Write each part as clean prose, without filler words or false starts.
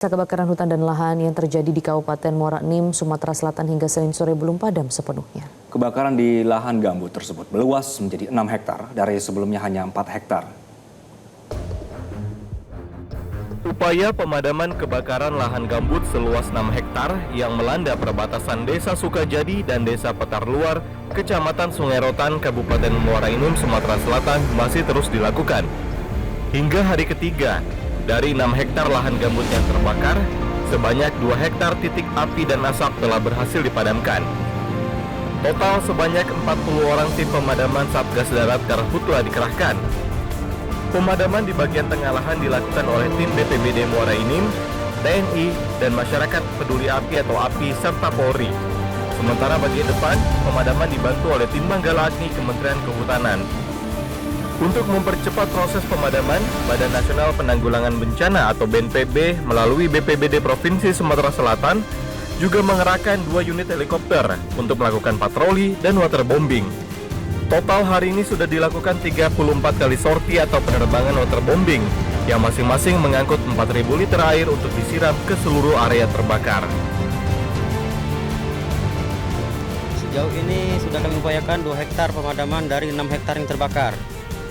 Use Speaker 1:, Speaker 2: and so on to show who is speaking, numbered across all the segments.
Speaker 1: Kebakaran hutan dan lahan yang terjadi di Kabupaten Muara Enim, Sumatera Selatan hingga Senin sore belum padam sepenuhnya.
Speaker 2: Kebakaran di lahan gambut tersebut meluas menjadi 6 hektar dari sebelumnya hanya 4 hektar.
Speaker 3: Upaya pemadaman kebakaran lahan gambut seluas 6 hektar yang melanda perbatasan Desa Sukajadi dan Desa Petar Luar, Kecamatan Sungai Rotan, Kabupaten Muara Enim, Sumatera Selatan masih terus dilakukan. Hingga hari ketiga, dari 6 hektar lahan gambut yang terbakar, sebanyak 2 hektar titik api dan asap telah berhasil dipadamkan. Total sebanyak 40 orang tim pemadaman Satgas Darat Karhutla dikerahkan. Pemadaman di bagian tengah lahan dilakukan oleh tim BPBD Muara Enim, TNI, dan masyarakat peduli api atau API serta Polri. Sementara bagian depan, pemadaman dibantu oleh tim Manggala Agni Kementerian Kehutanan. Untuk mempercepat proses pemadaman, Badan Nasional Penanggulangan Bencana atau BNPB melalui BPBD Provinsi Sumatera Selatan juga mengerahkan 2 unit helikopter untuk melakukan patroli dan waterbombing. Total hari ini sudah dilakukan 34 kali sorti atau penerbangan waterbombing yang masing-masing mengangkut 4.000 liter air untuk disiram ke seluruh area terbakar.
Speaker 4: Sejauh ini sudah kami upayakan 2 hektar pemadaman dari 6 hektar yang terbakar.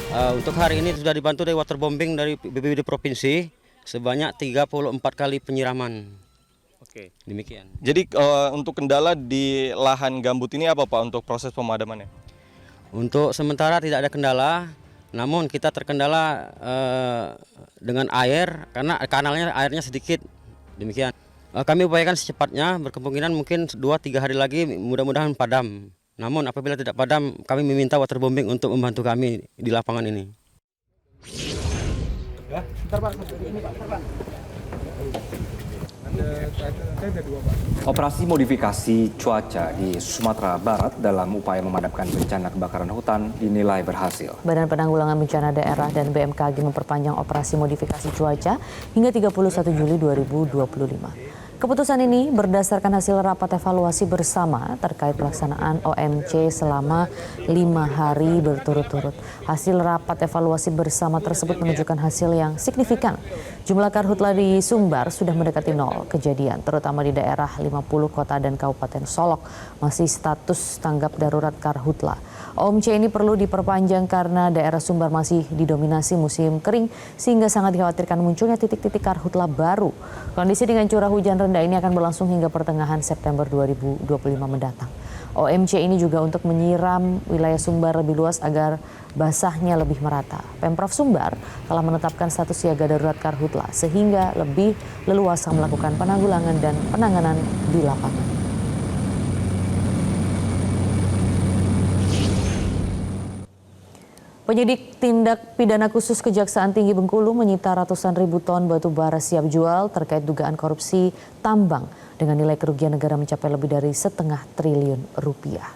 Speaker 4: Untuk hari ini sudah dibantu dari waterbombing dari BPBD Provinsi sebanyak 34 kali penyiraman.
Speaker 3: Oke.
Speaker 4: Demikian.
Speaker 5: Jadi untuk kendala di lahan gambut ini apa Pak untuk proses pemadamannya?
Speaker 4: Untuk sementara tidak ada kendala, namun kita terkendala dengan air karena kanalnya airnya sedikit. Demikian. Kami upayakan secepatnya, berkemungkinan mungkin 2-3 hari lagi mudah-mudahan padam. Namun apabila tidak padam, kami meminta waterbombing untuk membantu kami di lapangan ini.
Speaker 2: Operasi modifikasi cuaca di Sumatera Barat dalam upaya memadamkan bencana kebakaran hutan dinilai berhasil.
Speaker 1: Badan Penanggulangan Bencana Daerah dan BMKG memperpanjang operasi modifikasi cuaca hingga 31 Juli 2025. Keputusan ini berdasarkan hasil rapat evaluasi bersama terkait pelaksanaan OMC selama 5 hari berturut-turut. Hasil rapat evaluasi bersama tersebut menunjukkan hasil yang signifikan. Jumlah karhutla di Sumbar sudah mendekati 0 kejadian, terutama di daerah 50 kota dan Kabupaten Solok masih status tanggap darurat karhutla. OMC ini perlu diperpanjang karena daerah Sumbar masih didominasi musim kering sehingga sangat dikhawatirkan munculnya titik-titik karhutla baru. Kondisi dengan curah hujan rendah ini akan berlangsung hingga pertengahan September 2025 mendatang. OMC ini juga untuk menyiram wilayah Sumbar lebih luas agar basahnya lebih merata. Pemprov Sumbar telah menetapkan status siaga darurat karhutla sehingga lebih leluasa melakukan penanggulangan dan penanganan di lapangan. Penyidik tindak pidana khusus Kejaksaan Tinggi Bengkulu menyita ratusan ribu ton batu bara siap jual terkait dugaan korupsi tambang dengan nilai kerugian negara mencapai lebih dari setengah triliun rupiah.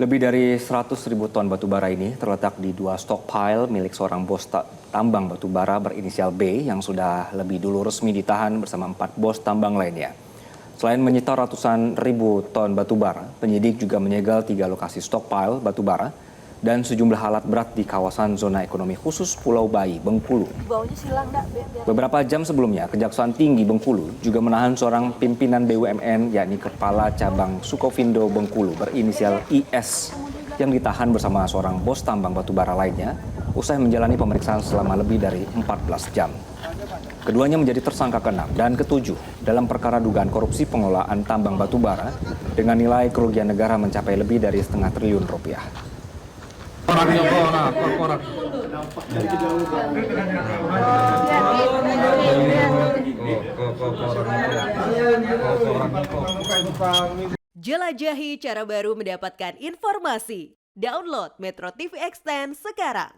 Speaker 2: Lebih dari 100 ribu ton batu bara ini terletak di 2 stockpile milik seorang bos tambang batu bara berinisial B yang sudah lebih dulu resmi ditahan bersama 4 bos tambang lainnya. Selain menyita ratusan ribu ton batu bara, penyidik juga menyegel 3 lokasi stockpile batu bara dan sejumlah alat berat di kawasan zona ekonomi khusus Pulau Bayi, Bengkulu. Beberapa jam sebelumnya, Kejaksaan Tinggi Bengkulu juga menahan seorang pimpinan BUMN, yakni Kepala Cabang Sukovindo Bengkulu berinisial IS, yang ditahan bersama seorang bos tambang batubara lainnya, usai menjalani pemeriksaan selama lebih dari 14 jam. Keduanya menjadi tersangka ke-6 dan ke-7 dalam perkara dugaan korupsi pengelolaan tambang batubara dengan nilai kerugian negara mencapai lebih dari setengah triliun rupiah.
Speaker 6: Jelajahi cara baru mendapatkan informasi. Download Metro TV Extend sekarang.